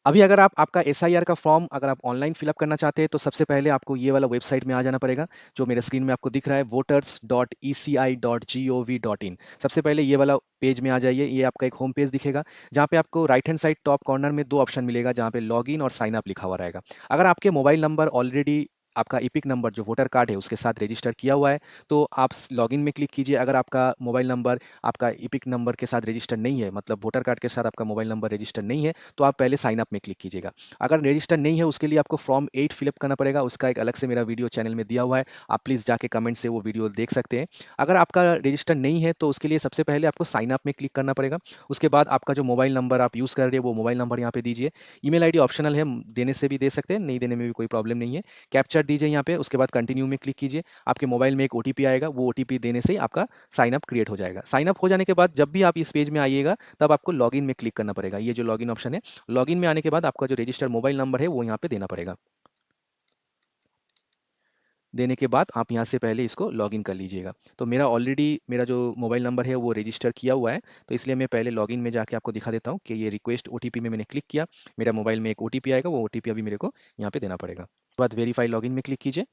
अभी अगर आप आपका एसआईआर का फॉर्म अगर आप ऑनलाइन फिलअप करना चाहते हैं तो सबसे पहले आपको ये वाला वेबसाइट में आ जाना पड़ेगा, जो मेरे स्क्रीन में आपको दिख रहा है voters.eci.gov.in। सबसे पहले ये वाला पेज में आ जाइए, ये आपका एक होम पेज दिखेगा, जहाँ पे आपको right hand side top corner में 2 ऑप्शन मिलेगा, जहाँ पे लॉगिन और साइन अप लिखा हुआ रहेगा। अगर आपके मोबाइल नंबर ऑलरेडी आपका एपिक नंबर जो वोटर कार्ड है उसके साथ रजिस्टर किया हुआ है, तो आप लॉगिन में क्लिक कीजिए। अगर आपका मोबाइल नंबर आपका एपिक नंबर के साथ रजिस्टर नहीं है, मतलब वोटर कार्ड के साथ आपका मोबाइल नंबर रजिस्टर नहीं है, तो आप पहले साइन अप में क्लिक कीजिएगा। अगर रजिस्टर नहीं है उसके लिए आपको फॉर्म 8 फिलअप करना पड़ेगा, उसका एक अलग से मेरा वीडियो चैनल में दिया हुआ है, आप प्लीज़ जाके कमेंट से वो वीडियो देख सकते हैं। अगर आपका रजिस्टर नहीं है तो उसके लिए सबसे पहले आपको साइन अप में क्लिक करना पड़ेगा। उसके बाद आपका जो मोबाइल नंबर आप यूज़ कर रहे हैं वो मोबाइल नंबर यहाँ पे दीजिए। ईमेल आईडी ऑप्शनल है, देने से भी दे सकते हैं, नहीं देने में भी कोई प्रॉब्लम नहीं है। कैप्चर दीजिए यहाँ पे, उसके बाद कंटिन्यू में क्लिक कीजिए। आपके मोबाइल में एक ओटीपी आएगा, वो ओटीपी देने से ही आपका साइन अप क्रिएट हो जाएगा। साइन अप हो जाने के बाद जब भी आप इस पेज में आइएगा तब आपको लॉगिन में क्लिक करना पड़ेगा। ये जो लॉगिन ऑप्शन है, लॉगिन में आने के बाद आपका जो रजिस्टर्ड मोबाइल नंबर है वो यहाँ पे देना पड़ेगा। देने के बाद आप यहाँ से पहले इसको लॉगिन कर लीजिएगा। तो मेरा ऑलरेडी मेरा जो मोबाइल नंबर है वो रजिस्टर किया हुआ है, तो इसलिए मैं पहले लॉगिन में जाके आपको दिखा देता हूँ कि ये रिक्वेस्ट ओटीपी में मैंने क्लिक किया। मेरा मोबाइल में एक ओटीपी आएगा, वो ओटीपी अभी मेरे को यहाँ पे देना पड़ेगा। उसके बाद वेरीफाई लॉगिन में क्लिक कीजिए।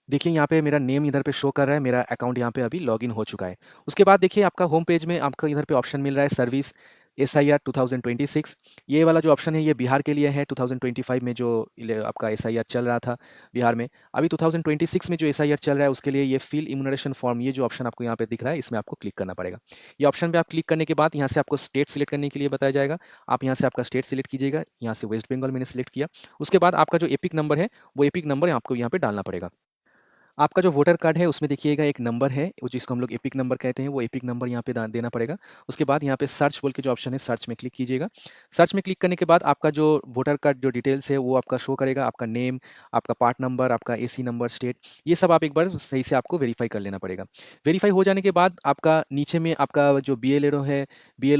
देखिए यहाँ पे मेरा नेम इधर पे शो कर रहा है, मेरा अकाउंट यहाँ पे अभी लॉगिन हो चुका है। उसके बाद देखिए आपका होम पेज में आपका इधर पे ऑप्शन मिल रहा है सर्विस एसआईआर 2026। ये वाला जो ऑप्शन है ये बिहार के लिए है। 2025 में जो आपका एसआईआर चल रहा था बिहार में, अभी 2026 में जो एसआईआर चल रहा है उसके लिए ये फिल इम्यूनरेशन फॉर्म, ये जो ऑप्शन आपको यहाँ पे दिख रहा है इसमें आपको क्लिक करना पड़ेगा। ये ऑप्शन पे आप क्लिक करने के बाद यहाँ से आपको स्टेट सिलेक्ट करने के लिए बताया जाएगा। आप यहाँ से आपका स्टेट सिलेक्ट कीजिएगा, यहाँ से वेस्ट बंगाल मैंने सिलेक्ट किया। उसके बाद आपका जो एपिक नंबर है वो एपिक नंबर आपको यहाँ पे डालना पड़ेगा। आपका जो वोटर कार्ड है उसमें देखिएगा एक नंबर है, वो जिसको हम लोग एपिक नंबर कहते हैं, वो एपिक नंबर यहाँ पे देना पड़ेगा। उसके बाद यहाँ पे सर्च बोल के जो ऑप्शन है सर्च में क्लिक कीजिएगा। सर्च में क्लिक करने के बाद आपका जो वोटर कार्ड जो डिटेल्स है वो आपका शो करेगा, आपका नेम, आपका पार्ट नंबर, आपका एसी नंबर, स्टेट, ये सब आप एक बार सही से आपको वेरीफाई कर लेना पड़ेगा। वेरीफाई हो जाने के बाद आपका नीचे में आपका जो बी एल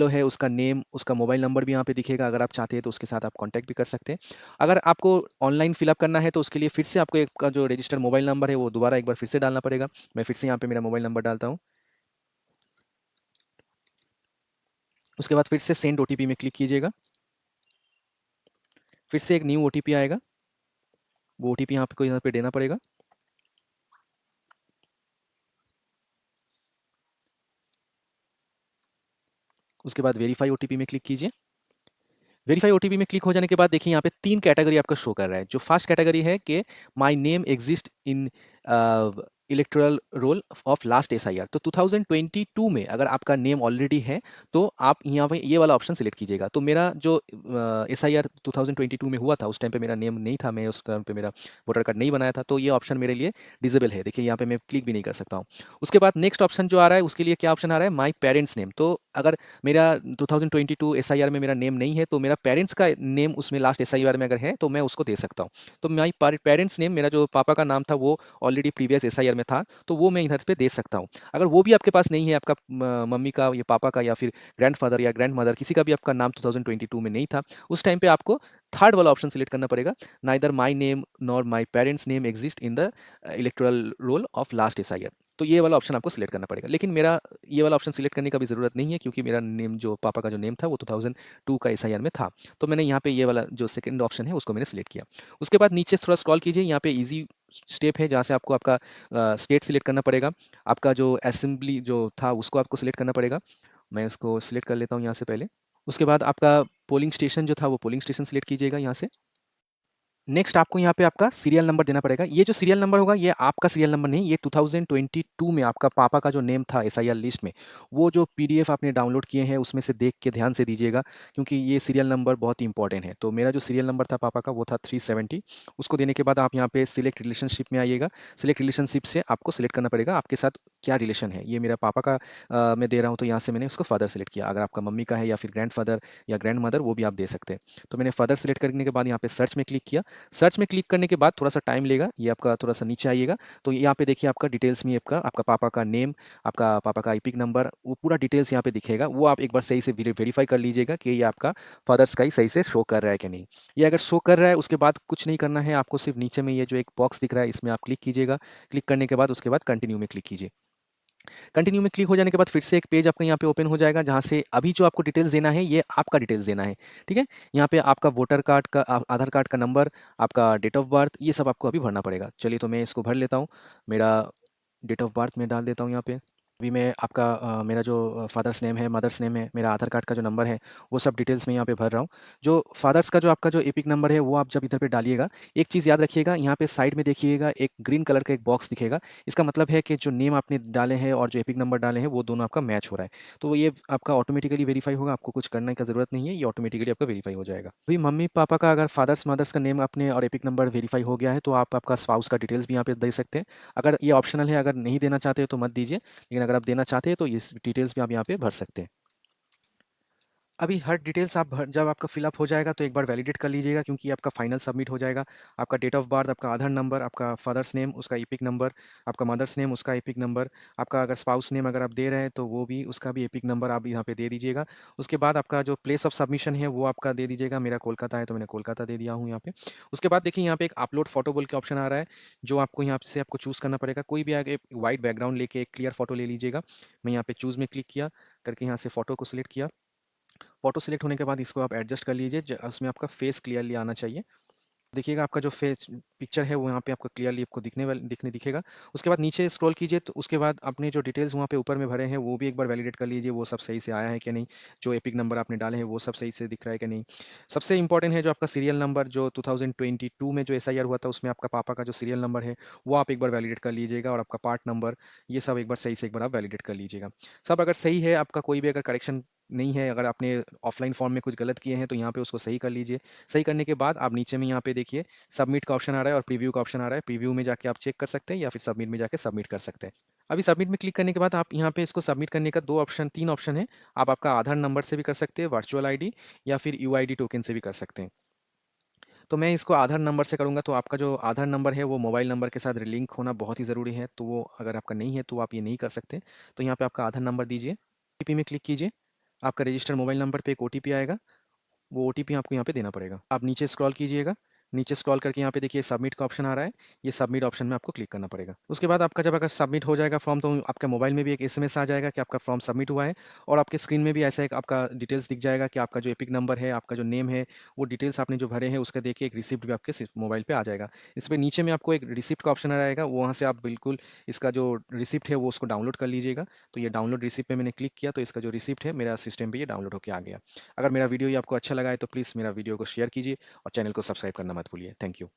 ओ है उसका नेम, उसका मोबाइल नंबर भी यहाँ पे दिखेगा। अगर आप चाहते हैं तो उसके साथ आप कॉन्टैक्ट भी कर सकते हैं। अगर आपको ऑनलाइन फिलअप करना है तो उसके लिए फिर से आपको एक का जो रजिस्टर्ड मोबाइल नंबर है वो दोबारा एक बार फिर से डालना पड़ेगा। मैं फिर से यहाँ पे मेरा मोबाइल नंबर डालता हूँ। उसके बाद फिर से सेंड ओटीपी में क्लिक कीजिएगा। फिर से एक न्यू ओटीपी आएगा, वो ओटीपी आपको यहाँ पे देना पड़ेगा। उसके बाद वेरीफाई ओटीपी में क्लिक कीजिए। वेरीफाई ओटीपी में क्लिक हो जाने के बाद देखिए यहाँ पे 3 कैटेगरी आपका शो कर रहा है। जो फर्स्ट कैटेगरी है कि my name exist in electoral roll of last SIR. तो 2022 में अगर आपका नेम ऑलरेडी है तो आप यहाँ पे ये वाला ऑप्शन सिलेक्ट कीजिएगा। तो मेरा जो एसआईआर 2022 में हुआ था उस टाइम पे मेरा नेम नहीं था, मैं उस टाइम पे मेरा वोटर कार्ड नहीं बनाया था, तो ये ऑप्शन मेरे लिए डिसेबल है। देखिए यहाँ पे मैं क्लिक भी नहीं कर सकता हूँ। उसके बाद नेक्स्ट ऑप्शन जो आ रहा है उसके लिए क्या ऑप्शन आ रहा है, माई पेरेंट्स नेम। तो अगर मेरा 2022 एसआईआर में मेरा नेम नहीं है तो मेरा पेरेंट्स का नेम उसमें लास्ट एसआईआर में अगर है तो मैं उसको दे सकता हूँ। तो माई पेरेंट्स नेम, मेरा जो पापा का नाम था वो ऑलरेडी प्रीवियस एसआईआर में था, तो वो मैं इधर पे दे सकता हूँ। अगर वो भी आपके पास नहीं है, आपका मम्मी का या पापा का या फिर ग्रैंडफादर या ग्रैंड मदर किसी का भी आपका नाम 2022 में नहीं था, उस टाइम पे आपको थर्ड वाला ऑप्शन सिलेक्ट करना पड़ेगा, neither my name nor my parents name exist in the electoral roll of last SIR. तो ये वाला ऑप्शन आपको सिलेक्ट करना पड़ेगा। लेकिन मेरा ये वाला ऑप्शन सिलेक्ट करने का भी ज़रूरत नहीं है, क्योंकि मेरा नेम जो पापा का जो नेम था वो 2002 का एसआईआर में था। तो मैंने यहाँ पे ये वाला जो सेकंड ऑप्शन है उसको मैंने सिलेक्ट किया। उसके बाद नीचे थोड़ा स्क्रॉल कीजिए, यहाँ पे इजी स्टेप है जहाँ से आपको आपका स्टेट सिलेक्ट करना पड़ेगा। आपका जो असेंबली जो था उसको आपको सिलेक्ट करना पड़ेगा। मैं इसको सिलेक्ट कर लेता हूँ यहाँ से पहले। उसके बाद आपका पोलिंग स्टेशन जो था वो पोलिंग स्टेशन सिलेक्ट कीजिएगा यहाँ से। नेक्स्ट आपको यहाँ पे आपका सीरियल नंबर देना पड़ेगा। ये जो सीरियल नंबर होगा ये आपका सीरियल नंबर नहीं, ये 2022 में आपका पापा का जो नेम था एसआईआर लिस्ट में, वो जो पीडीएफ आपने डाउनलोड किए हैं उसमें से देख के ध्यान से दीजिएगा, क्योंकि ये सीरियल नंबर बहुत ही इंपॉर्टेंट है। तो मेरा जो सीरियल नंबर था पापा का वो था 370। उसको देने के बाद आप यहाँ पे सिलेक्ट रिलेशनशिप में आइएगा। सिलेक्ट रिलेशनशिप से आपको सिलेक्ट करना पड़ेगा आपके साथ क्या रिलेशन है। ये मेरा पापा का मैं दे रहा हूँ, तो यहाँ से मैंने उसको फादर सेलेक्ट किया। अगर आपका मम्मी का है या फिर ग्रैंड फादर या ग्रैंड मदर, वो भी आप दे सकते हैं। तो मैंने फादर सेलेक्ट करने के बाद यहाँ पे सर्च में क्लिक किया। सर्च में क्लिक करने के बाद थोड़ा सा टाइम लेगा, ये आपका थोड़ा सा नीचे आइएगा तो यहाँ पे देखिए आपका डिटेल्स में आपका पापा का नेम, आपका पापा का आईपिक नंबर, वो पूरा डिटेल्स यहाँ पे दिखेगा। वो आप एक बार सही से वेरीफाई कर लीजिएगा कि ये आपका फादर्स का ही सही से शो कर रहा है कि नहीं। ये अगर शो कर रहा है उसके बाद कुछ नहीं करना है आपको, सिर्फ नीचे में ये जो एक बॉक्स दिख रहा है इसमें आप क्लिक कीजिएगा। क्लिक करने के बाद उसके बाद कंटिन्यू में क्लिक कीजिए। कंटिन्यू में क्लिक हो जाने के बाद फिर से एक पेज आपका यहाँ पे ओपन हो जाएगा, जहाँ से अभी जो आपको डिटेल्स देना है ये आपका डिटेल्स देना है, ठीक है। यहाँ पे आपका वोटर कार्ड का आधार कार्ड का नंबर, आपका डेट ऑफ बर्थ, ये सब आपको अभी भरना पड़ेगा। चलिए तो मैं इसको भर लेता हूँ। मेरा डेट ऑफ बर्थ मैं डाल देता हूँ यहाँ पे। अभी मैं आपका मेरा जो फादर्स नेम है, मदर्स नेम है, मेरा आधार कार्ड का जो नंबर है, वो सब डिटेल्स मैं यहाँ पे भर रहा हूँ। जो फादर्स का जो आपका जो एपिक नंबर है, वो आप जब इधर पे डालिएगा, एक चीज़ याद रखिएगा, यहाँ पे साइड में देखिएगा एक ग्रीन कलर का एक बॉक्स दिखेगा। इसका मतलब है कि जो नेम आपने डाले हैं और जो एपिक नंबर डाले हैं, वो दोनों आपका मैच हो रहा है। तो ये आपका ऑटोमेटिकली वेरीफाई होगा, आपको कुछ करने का ज़रूरत नहीं है, ये ऑटोमेटिकली आपका वेरीफाई हो जाएगा। अभी मम्मी पापा का अगर फादर्स मदर्स का नेम आपने और एपिक नंबर वेरीफाई हो गया है, तो आप आपका स्पाउस का डिटेल्स भी यहाँ पे दे सकते हैं। अगर ये ऑप्शनल है, अगर नहीं देना चाहते हो तो मत दीजिए, लेकिन अगर आप देना चाहते हैं तो इस डिटेल्स भी आप यहाँ पे भर सकते हैं। अभी हर डिटेल्स आप भर जब आपका फिलअप हो जाएगा तो एक बार वैलिडेट कर लीजिएगा, क्योंकि आपका फाइनल सबमिट हो जाएगा। आपका डेट ऑफ बर्थ, आपका आधार नंबर, आपका फादर्स नेम उसका एपिक नंबर, आपका मदर्स नेम उसका एपिक नंबर, आपका अगर स्पाउस नेम अगर आप दे रहे हैं तो वो भी उसका भी एपिक नंबर आप यहाँ पे दे दीजिएगा। उसके बाद आपका जो प्लेस ऑफ सबमिशन है वो आपका दे दीजिएगा। मेरा कोलकाता है तो मैंने कोलकाता दे दिया हूँ यहाँ पे। उसके बाद देखिए यहाँ पे एक अपलोड फोटो बोल के ऑप्शन आ रहा है, जो आपको यहाँ से आपको चूज़ करना पड़ेगा। कोई भी आगे वाइट बैकग्राउंड लेके एक क्लियर फोटो ले लीजिएगा। मैं यहाँ पे चूज़ में क्लिक किया, करके यहाँ से फ़ोटो को सिलेक्ट किया। फ़ोटो सेलेक्ट होने के बाद इसको आप एडजस्ट कर लीजिए, उसमें आपका फेस क्लियरली आना चाहिए। देखिएगा आपका जो फेस पिक्चर है वो यहाँ पे आपको क्लियरली आपको दिखने दिखेगा। उसके बाद नीचे स्क्रॉल कीजिए, तो उसके बाद आपने जो डिटेल्स वहाँ पे ऊपर में भरे हैं वो भी एक बार वैलिडेट कर लीजिए, वो सब सही से आया है कि नहीं। जो एपिक नंबर आपने डाले हैं वो सब सही से दिख रहा है कि नहीं। सबसे इंपॉर्टेंट है जो आपका सीरियल नंबर, जो 2022 में जो एसआईआर हुआ था उसमें आपका पापा का जो सीरियल नंबर है वो आप एक बार वैलिडेट कर लीजिएगा, और आपका पार्ट नंबर, ये सब एक बार सही से एक बार आप वैलिडेट कर लीजिएगा। सब अगर सही है, आपका कोई भी अगर करेक्शन नहीं है, अगर आपने ऑफलाइन फॉर्म में कुछ गलत किए हैं तो यहाँ पे उसको सही कर लीजिए। सही करने के बाद आप नीचे में यहाँ पे देखिए सबमिट का ऑप्शन आ रहा है और प्रीव्यू का ऑप्शन आ रहा है। प्रीव्यू में जाके आप चेक कर सकते हैं या फिर सबमिट में जाके सबमिट कर सकते हैं। अभी सबमिट में क्लिक करने के बाद आप यहाँ पे इसको सबमिट करने का तीन ऑप्शन है। आप आपका आधार नंबर से भी कर सकते हैं, वर्चुअल आईडी, या फिर यूआईडी टोकन से भी कर सकते हैं। तो मैं इसको आधार नंबर से करूँगा, तो आपका जो आधार नंबर है वो मोबाइल नंबर के साथ लिंक होना बहुत ही ज़रूरी है, तो वो अगर आपका नहीं है तो आप ये नहीं कर सकते। तो यहाँ पे आपका आधार नंबर दीजिए, ओटीपी में क्लिक कीजिए। आपका रजिस्टर्ड मोबाइल नंबर पे एक ओटीपी आएगा, वो ओटीपी आपको यहाँ पे देना पड़ेगा। आप नीचे स्क्रॉल कीजिएगा, नीचे स्क्रॉल करके यहाँ पे देखिए सबमिट का ऑप्शन आ रहा है, ये सबमिट ऑप्शन में आपको क्लिक करना पड़ेगा। उसके बाद आपका जब अगर सबमिट हो जाएगा फॉर्म, तो आपके मोबाइल में भी एक एसएमएस आ जाएगा कि आपका फॉर्म सबमिट हुआ है, और आपके स्क्रीन में भी ऐसा एक आपका डिटेल्स दिख जाएगा कि आपका जो एपिक नंबर है, आपका जो नेम है, वो डिटेल्स आपने जो भरे हैं उसका देखिए एक रिसिप्ट भी आपके मोबाइल पे आ जाएगा। इस पे नीचे में आपको एक रिसिप्ट का ऑप्शन आएगा, वहाँ से आप बिल्कुल इसका जो रिसिप्ट है वो उसको डाउनलोड कर लीजिएगा। तो ये डाउनलोड रिसिप्ट पे मैंने क्लिक किया, तो इसका जो रिसिप्ट है मेरा सिस्टम पे ये डाउनलोड होकर आ गया। अगर मेरा वीडियो ये आपको अच्छा लगा है तो प्लीज़ मेरा वीडियो को शेयर कीजिए और चैनल को सब्सक्राइब करना मत भूलिए। Thank you.